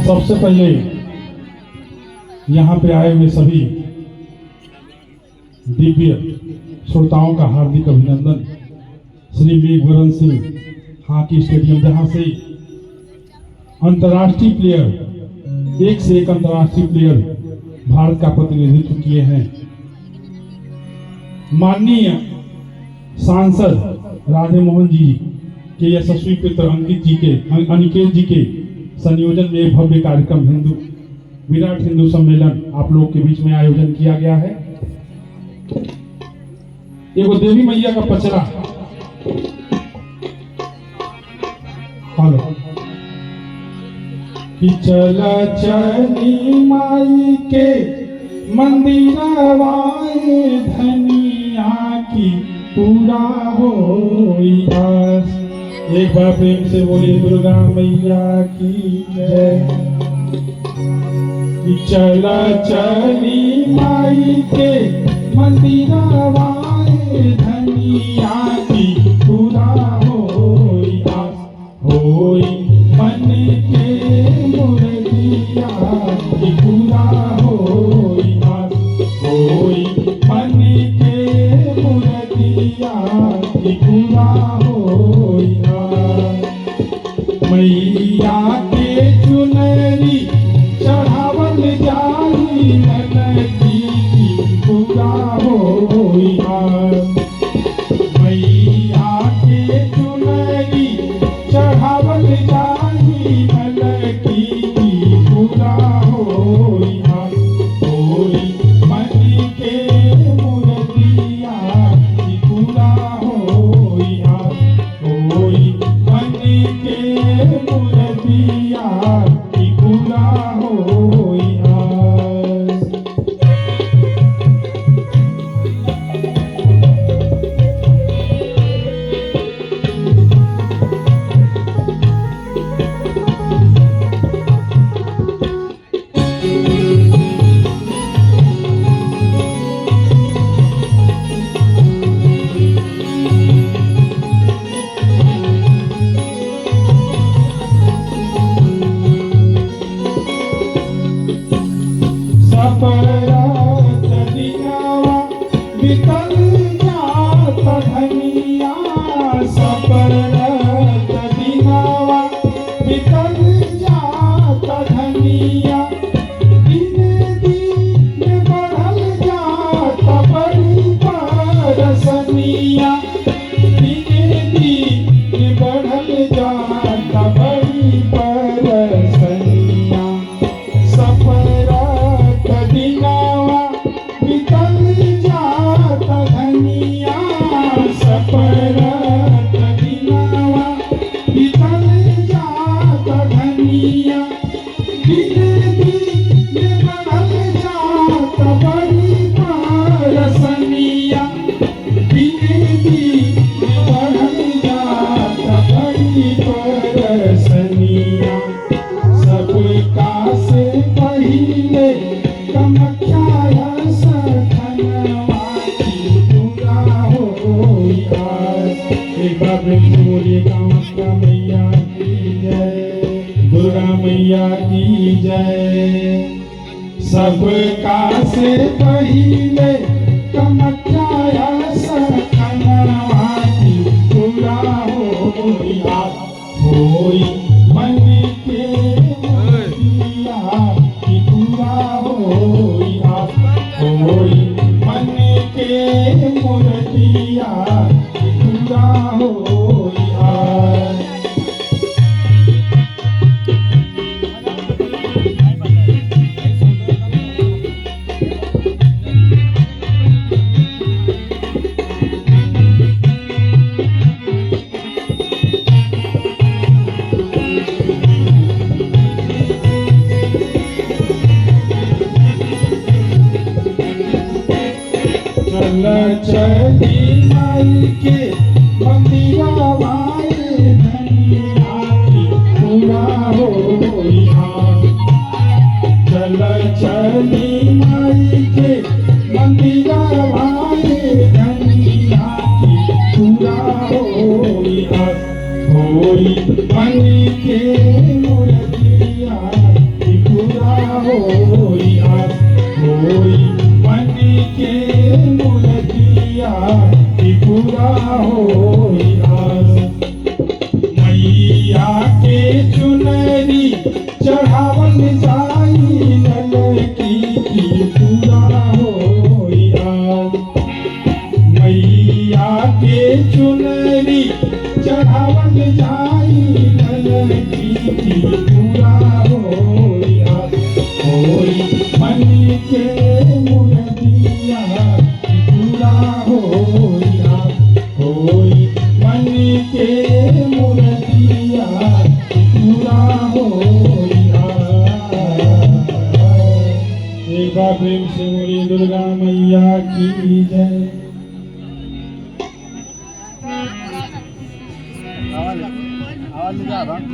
सबसे पहले यहाँ पे आए हुए सभी दिव्य श्रोताओं का हार्दिक अभिनंदन। श्री मेघवरण सिंह हॉकी स्टेडियम, जहाँ से अंतर्राष्ट्रीय प्लेयर, एक से एक अंतर्राष्ट्रीय प्लेयर भारत का प्रतिनिधित्व किए हैं। माननीय सांसद राधे मोहन जी के यशस्वी पुत्र अनिकेत जी के संयोजन में एक भव्य कार्यक्रम विराट हिंदू सम्मेलन आप लोगों के बीच में आयोजन किया गया है। एगो देवी मैया का पचरा, हेलो, कि चला चली माई के मंदिरवाए धनिया की पूरा होई आस। एक बार प्रेम से बोलिए दुर्गा मैया की जय। कि चला चली माई के मंदिरवाए धनिया की पूरा होई आस। होई मन के मुरलिया की पूरा होई आस। होई मन के मुरलिया की पूरा होई आस। मैया के चुनरी चढ़ावल जाई ननकी की पूरा होई आस। मैया के चुनरी चढ़ावल जाई ननकी की पूरा होई आस। होई मन के मुरलिया की पूरा होई आस। होई मन के मुरलिया की पूरा होई आस। सपरात दिनावा बितल जात धनिया। सपरात दिनावा बितल जात धनिया। दिने दिन बढ़ल जात बड़ी परसनिया। दिने दिन बढ़ल जात बड़ी परसनिया। सपरात दिनावा बितल जात धनिया। सपरात दिनावा बितल जात धनिया। दिने दिन बढ़ल जात बड़ी परसनिया। दिने दिन बढ़ल जात बड़ी परसनिया। सबका से पहिले कामाख्या सखनवा की पूरा होई आस। एक बार प्रेम से बोलिए कामाख्या मैया की जय, दुर्गा मैया की जय। सबका से पहिले कामाख्या सखनवा की पूरा होई आस। होई मन के मुरलिया की पूरा होई आस। होई मन के मुरलिया की पूरा होई आस। चल चली माई के मंदिरवाए धनिया की पूरा होई आस। चल चली माई के मंदिरवाए धनिया की पूरा होई आस। होई मन के मुरलिया के मूर्तिया पूरा होइहा होई मन के मूर्तिया पूरा होइहा। एक बार प्रेम से बोलिए दुर्गा मैया की जय। आवाज आवाज